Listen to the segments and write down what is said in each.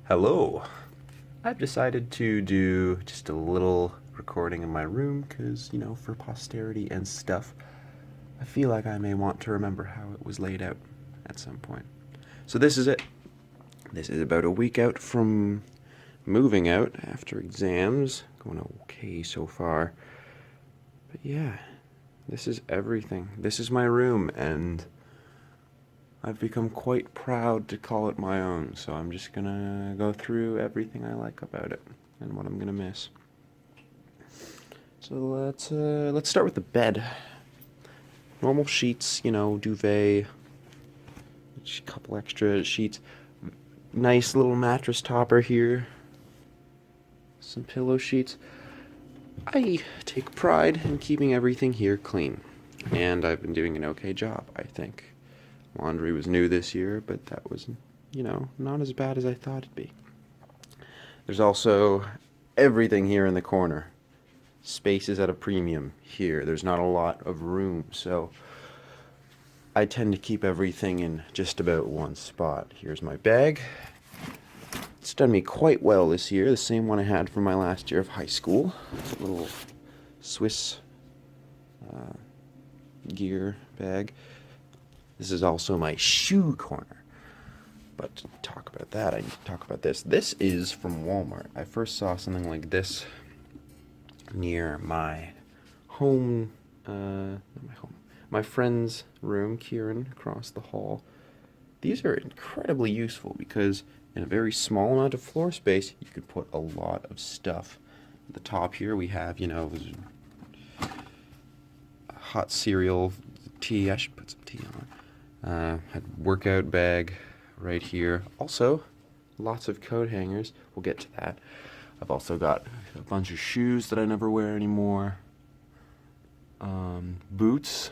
Hello. I've decided to do just a little recording in my room because, for posterity and stuff, I feel like I may want to remember how it was laid out at some point. So this is it. This is about a week out from moving out after exams. Going okay so far. But yeah, this is everything. This is my room, and I've become quite proud to call it my own, so I'm just gonna go through everything I like about it and what I'm gonna miss. So let's start with the bed. Normal sheets, duvet, a couple extra sheets, nice little mattress topper here, some pillow sheets. I take pride in keeping everything here clean, and I've been doing an okay job, I think. Laundry was new this year, but that was, not as bad as I thought it'd be. There's also everything here in the corner. Space is at a premium here. There's not a lot of room, so I tend to keep everything in just about one spot. Here's my bag. It's done me quite well this year, the same one I had from my last year of high school. A little Swiss gear bag. This is also my shoe corner. But to talk about that, I need to talk about this. This is from Walmart. I first saw something like this near my home, my friend's room, Kieran, across the hall. These are incredibly useful because in a very small amount of floor space, you could put a lot of stuff. At the top here we have, hot cereal, tea. I should put some tea on. Had workout bag right here. Also, lots of coat hangers. We'll get to that. I've also got a bunch of shoes that I never wear anymore. Boots.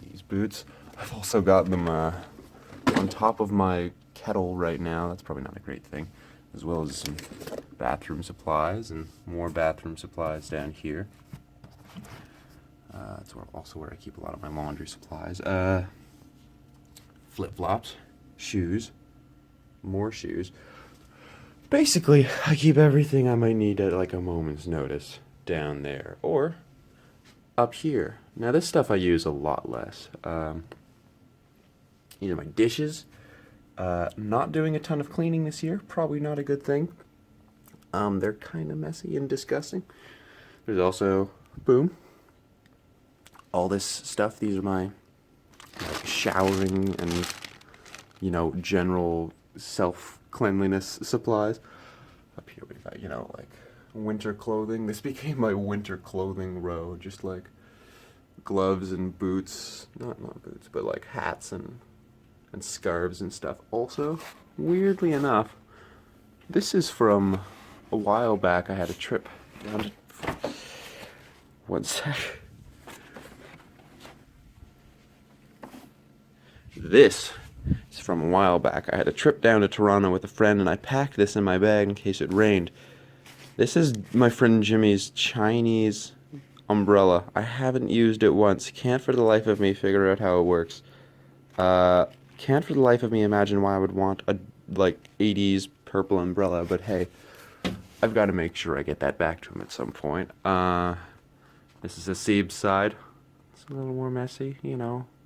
These boots. I've also got them on top of my kettle right now. That's probably not a great thing. As well as some bathroom supplies and more bathroom supplies down here. That's also where I keep a lot of my laundry supplies. Flip-flops, shoes, more shoes. Basically, I keep everything I might need at like a moment's notice down there or up here. Now this stuff I use a lot less. These are my dishes. Not doing a ton of cleaning this year, probably not a good thing. They're kind of messy and disgusting. There's also, boom, all this stuff. These are my showering and, general self-cleanliness supplies. Up here we've got, winter clothing. This became my winter clothing row, just like gloves and boots. Not boots, but like hats and scarves and stuff. Also, weirdly enough, this is from a while back. I had a trip down to... One sec. This is from a while back. I had a trip down to Toronto with a friend, and I packed this in my bag in case it rained. This is my friend Jimmy's Chinese umbrella. I haven't used it once. Can't for the life of me figure out how it works. Can't for the life of me imagine why I would want a, 80s purple umbrella, but hey, I've got to make sure I get that back to him at some point. This is a Seeb's side. It's a little more messy,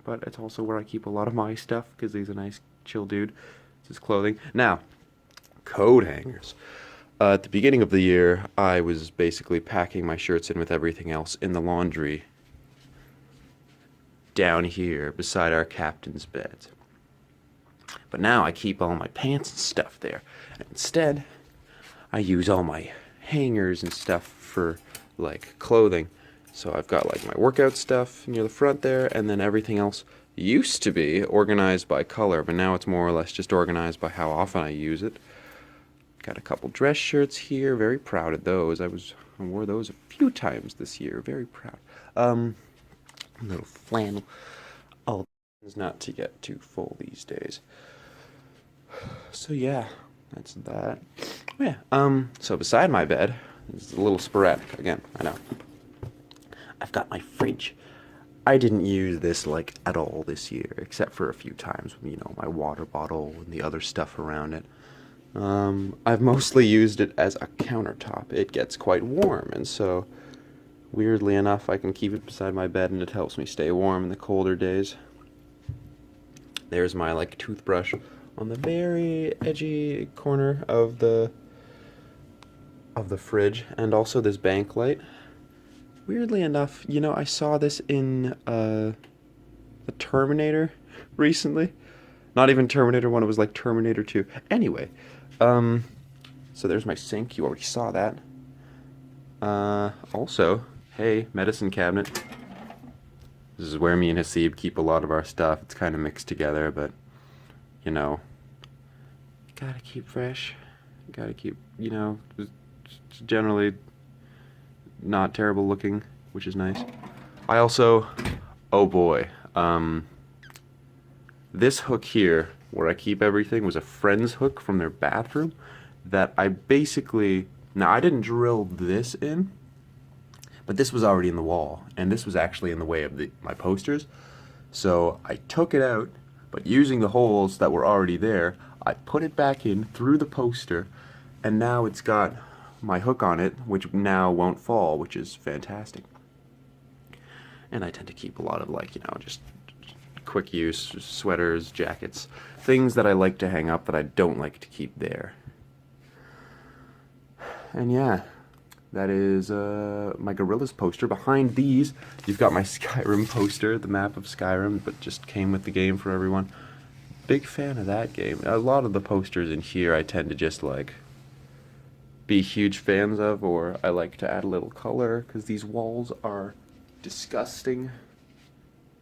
but it's also where I keep a lot of my stuff because he's a nice, chill dude. It's his clothing. Now, coat hangers. At the beginning of the year, I was basically packing my shirts in with everything else in the laundry down here beside our captain's bed. But now I keep all my pants and stuff there. And instead, I use all my hangers and stuff for, clothing. So I've got my workout stuff near the front there, and then everything else used to be organized by color, but now it's more or less just organized by how often I use it. Got a couple dress shirts here, very proud of those. I wore those a few times this year, very proud. A little flannel. Oh, it's not to get too full these days. So yeah, that's that. Oh, yeah. So beside my bed, it's a little sporadic again, I know. I've got my fridge. I didn't use this at all this year, except for a few times, my water bottle and the other stuff around it. I've mostly used it as a countertop. It gets quite warm, and so, weirdly enough, I can keep it beside my bed and it helps me stay warm in the colder days. There's my, like, toothbrush on the very edgy corner of the fridge, and also this bank light. Weirdly enough, I saw this in the Terminator recently. Not even Terminator 1, it was like Terminator 2. Anyway, um, so there's my sink. You already saw that. Also, hey, medicine cabinet. This is where me and Hasib keep a lot of our stuff. It's kind of mixed together, but, you know, gotta keep fresh. Gotta keep, generally not terrible looking, which is nice. I also, oh boy, this hook here, where I keep everything, was a friend's hook from their bathroom that I basically, now I didn't drill this in, but this was already in the wall, and this was actually in the way of my posters. So I took it out, but using the holes that were already there, I put it back in through the poster, and now it's got my hook on it, which now won't fall, which is fantastic. And I tend to keep a lot of, like, just quick use sweaters, jackets, things that I like to hang up that I don't like to keep there. And yeah, that is my Gorillas poster. Behind these, you've got my Skyrim poster, the map of Skyrim, but just came with the game for everyone. Big fan of that game. A lot of the posters in here I tend to just, like, be huge fans of, or I like to add a little color, because these walls are disgusting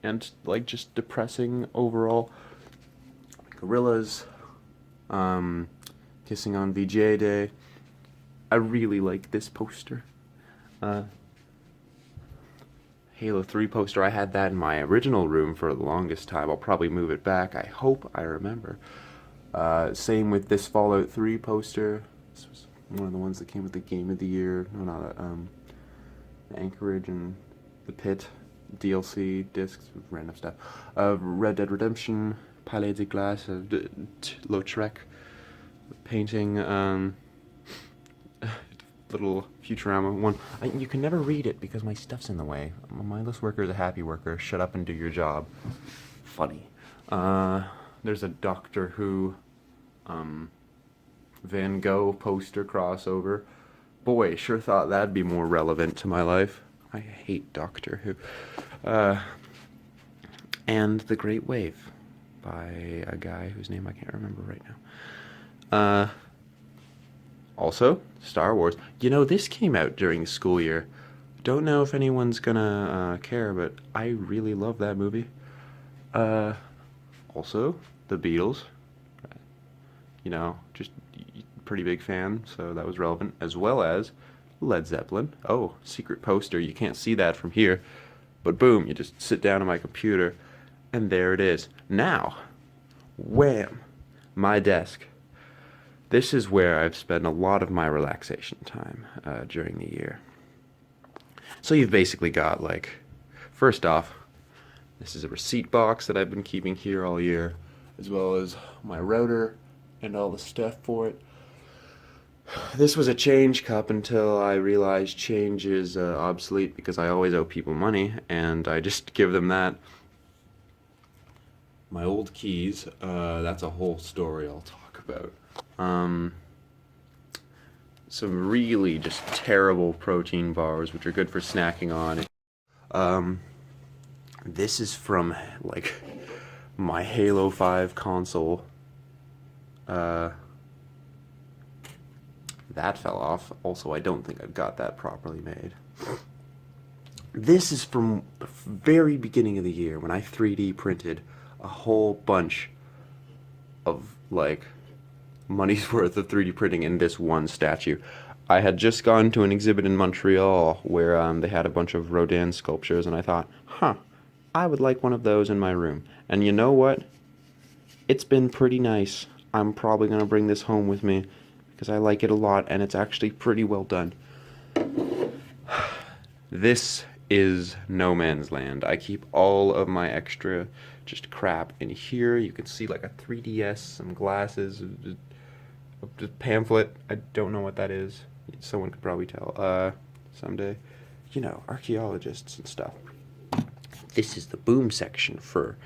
and, like, just depressing overall. Gorillas, kissing on VGA Day. I really like this poster. Halo 3 poster, I had that in my original room for the longest time. I'll probably move it back. I hope I remember. Same with this Fallout 3 poster. This was one of the ones that came with the Game of the Year. No, not Anchorage and the Pit DLC discs, random stuff. Red Dead Redemption, Palais de Glace, Lautrec painting. Little Futurama one. You can never read it because my stuff's in the way. A mindless worker is a happy worker. Shut up and do your job. Funny. There's a Doctor Who Van Gogh poster crossover. Boy, sure thought that'd be more relevant to my life. I hate Doctor Who. And The Great Wave by a guy whose name I can't remember right now. Also, Star Wars. This came out during the school year. Don't know if anyone's gonna care, but I really love that movie. Also, The Beatles. Just pretty big fan, so that was relevant. As well as Led Zeppelin. Oh, secret poster. You can't see that from here. But boom, you just sit down on my computer, and there it is. Now, wham, my desk. This is where I've spent a lot of my relaxation time during the year. So you've basically got, like, first off, this is a receipt box that I've been keeping here all year, as well as my router and all the stuff for it. This was a change cup until I realized change is obsolete because I always owe people money, and I just give them that. My old keys, that's a whole story I'll talk about. Some really just terrible protein bars, which are good for snacking on. This is from, like, my Halo 5 console. That fell off. Also, I don't think I've got that properly made. This is from the very beginning of the year when I 3D printed a whole bunch of, like, money's worth of 3D printing in this one statue. I had just gone to an exhibit in Montreal where they had a bunch of Rodin sculptures, and I thought, I would like one of those in my room. And you know what? It's been pretty nice. I'm probably going to bring this home with me because I like it a lot, and it's actually pretty well done. This is no man's land. I keep all of my extra just crap in here. You can see, like, a 3DS, some glasses, a pamphlet. I don't know what that is. Someone could probably tell someday. You know, archaeologists and stuff. This is the boom section for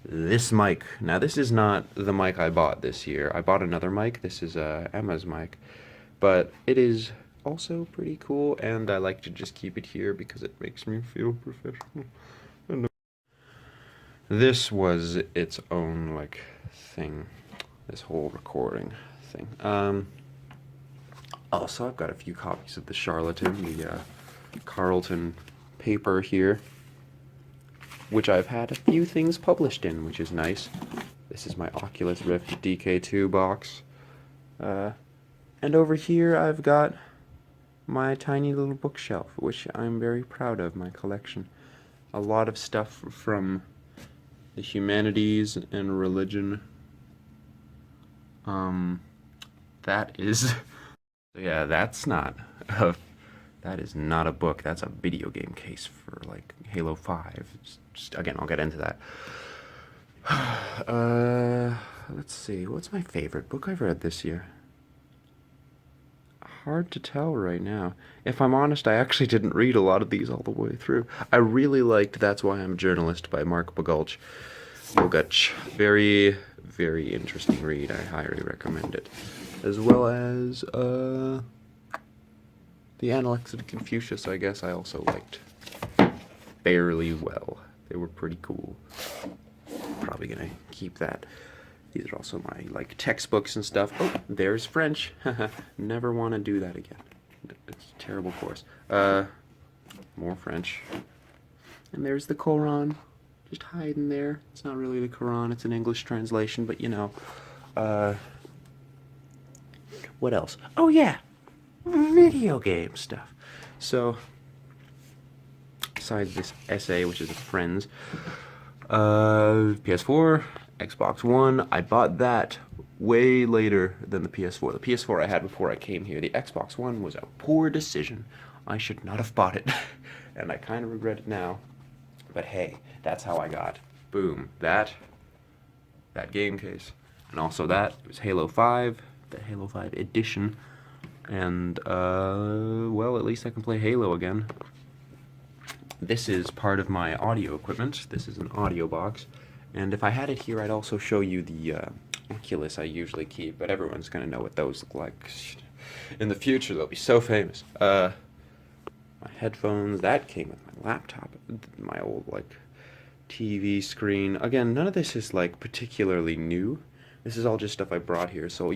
this mic. Now, this is not the mic I bought this year. I bought another mic. This is Emma's mic. But it is also pretty cool, and I like to just keep it here because it makes me feel professional. And this was its own, like, thing. This whole recording thing. Also, I've got a few copies of the Charlatan, the Carleton paper here, which I've had a few things published in, which is nice. This is my Oculus Rift DK2 box. And over here I've got my tiny little bookshelf, which I'm very proud of, my collection. A lot of stuff from the humanities and religion. That is... yeah, that's not... that is not a book. That's a video game case for, like, Halo 5. Again, I'll get into that. Let's see. What's my favorite book I've read this year? Hard to tell right now. If I'm honest, I actually didn't read a lot of these all the way through. I really liked That's Why I'm a Journalist by Mark Bogulch. Very, very interesting read. I highly recommend it. As well as, The Analects of Confucius, I guess I also liked fairly well. They were pretty cool. Probably gonna keep that. These are also my, like, textbooks and stuff. Oh, there's French. Never want to do that again. It's a terrible course. More French. And there's the Quran. Just hiding there. It's not really the Quran, it's an English translation, but you know. What else? Oh yeah! Video game stuff. So, besides this essay, which is a friend's, PS4, Xbox One, I bought that way later than the PS4. The PS4 I had before I came here. The Xbox One was a poor decision. I should not have bought it, and I kind of regret it now. But hey, that's how I got, boom, that game case. And also that, it was Halo 5, the Halo 5 edition. And, well, at least I can play Halo again. This is part of my audio equipment. This is an audio box. And if I had it here, I'd also show you the Oculus I usually keep, but everyone's gonna know what those look like. In the future, they'll be so famous. My headphones, that came with my laptop, my old, like, TV screen. Again, none of this is, like, particularly new. This is all just stuff I brought here, so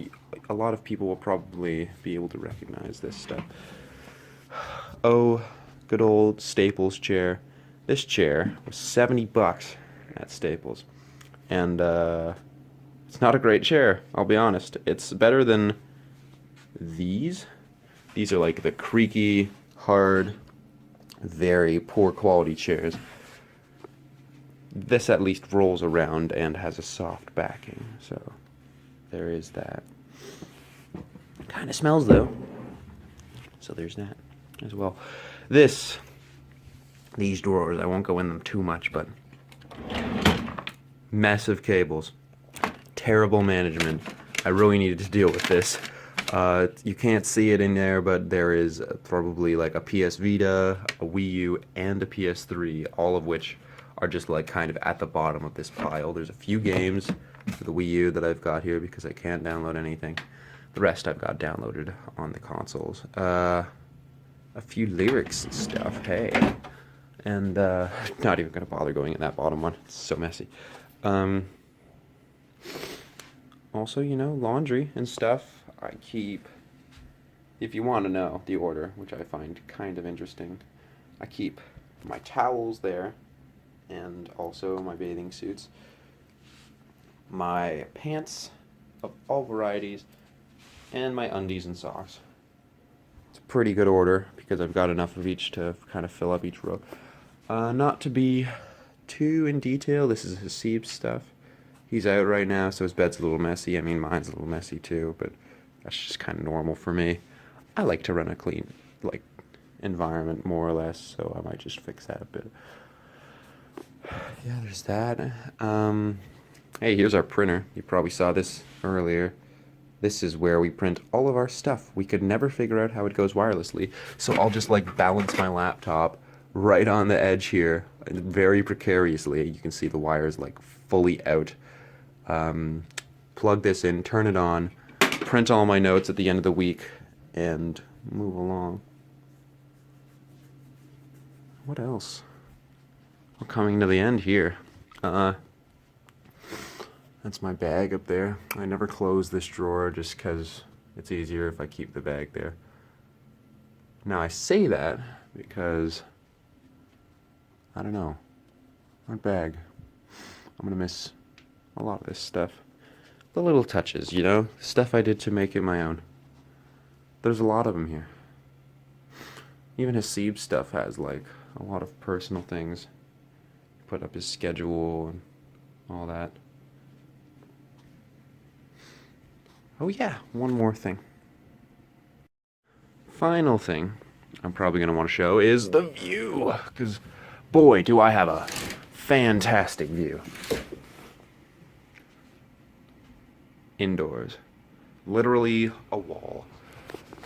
a lot of people will probably be able to recognize this stuff. Oh, good old Staples chair. This chair was $70 at Staples. And, it's not a great chair, I'll be honest. It's better than these. These are like the creaky, hard, very poor quality chairs. This at least rolls around and has a soft backing, so there is that. Kind of smells though, so there's that as well. These drawers, I won't go in them too much, but massive cables, terrible management. I really needed to deal with this. You can't see it in there, but there is probably like a PS Vita, a Wii U, and a PS3, all of which are just like kind of at the bottom of this pile. There's a few games for the Wii U that I've got here because I can't download anything. The rest I've got downloaded on the consoles. A few lyrics and stuff, hey. And not even gonna bother going in that bottom one. It's so messy. Also, you know, laundry and stuff. I keep, if you want to know the order, which I find kind of interesting, I keep my towels there, and also my bathing suits, my pants of all varieties, and my undies and socks. It's a pretty good order because I've got enough of each to kind of fill up each row. Not to be too in detail, this is Hasib's stuff. He's out right now, so his bed's a little messy. I mean, mine's a little messy too, but that's just kind of normal for me. I like to run a clean, like, environment more or less, so I might just fix that a bit. Yeah, there's that. Hey, here's our printer. You probably saw this earlier. This is where we print all of our stuff. We could never figure out how it goes wirelessly, so I'll just like balance my laptop right on the edge here, very precariously. You can see the wires like fully out. Plug this in, turn it on, print all my notes at the end of the week, and move along. What else? We're coming to the end here. That's my bag up there. I never close this drawer just because it's easier if I keep the bag there. Now I say that because, I don't know, my bag. I'm gonna miss a lot of this stuff. The little touches, you know? Stuff I did to make it my own. There's a lot of them here. Even Hasib's stuff has like a lot of personal things. Put up his schedule and all that. Oh yeah, one more thing. Final thing I'm probably going to want to show is the view, because boy, do I have a fantastic view. Indoors. Literally a wall.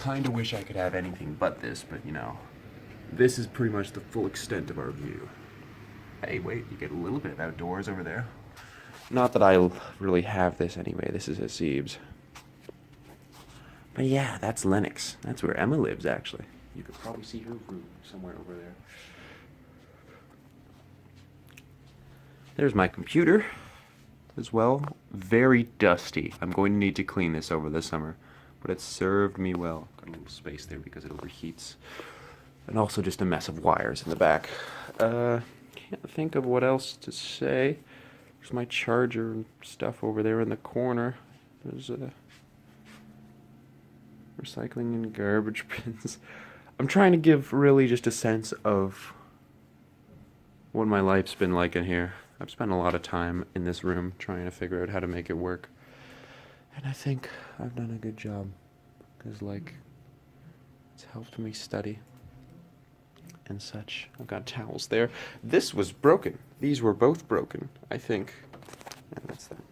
Kinda wish I could have anything but this, but you know, this is pretty much the full extent of our view. Hey, wait, you get a little bit of outdoors over there. Not that I really have this anyway, this is Hasib's. But yeah, that's Lennox. That's where Emma lives, actually. You could probably see her room somewhere over there. There's my computer as well. Very dusty. I'm going to need to clean this over the summer, but it served me well. Got a little space there because it overheats. And also just a mess of wires in the back. Can't think of what else to say. There's my charger and stuff over there in the corner. There's recycling and garbage bins. I'm trying to give really just a sense of what my life's been like in here. I've spent a lot of time in this room trying to figure out how to make it work. And I think I've done a good job. Because, like, it's helped me study and such. I've got towels there. This was broken. These were both broken, I think. And that's that.